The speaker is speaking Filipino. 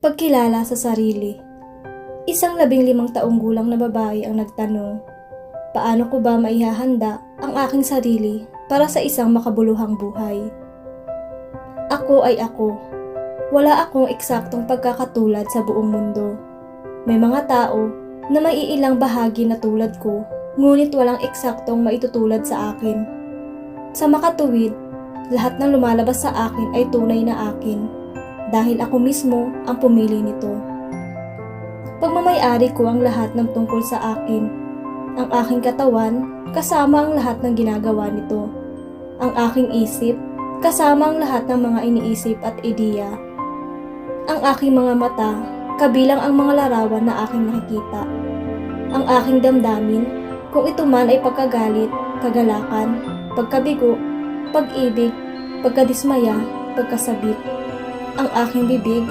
Pagkilala sa sarili. Isang 15 taong gulang na babae ang nagtanong, paano ko ba maihahanda ang aking sarili para sa isang makabuluhang buhay? Ako ay ako. Wala akong eksaktong pagkakatulad sa buong mundo. May mga tao na may iilang bahagi na tulad ko, ngunit walang eksaktong maitutulad sa akin. Sa makatuwid, lahat ng lumalabas sa akin ay tunay na akin, dahil ako mismo ang pumili nito. Pagmamay-ari ko ang lahat ng tungkol sa akin, ang aking katawan kasama ang lahat ng ginagawa nito, ang aking isip kasama ang lahat ng mga iniisip at ideya, ang aking mga mata kabilang ang mga larawan na aking nakikita, ang aking damdamin kung ito man ay pagkagalit, kagalakan, pagkabigo, pag-ibig, pagkadismaya, pagkasabik, ang aking bibig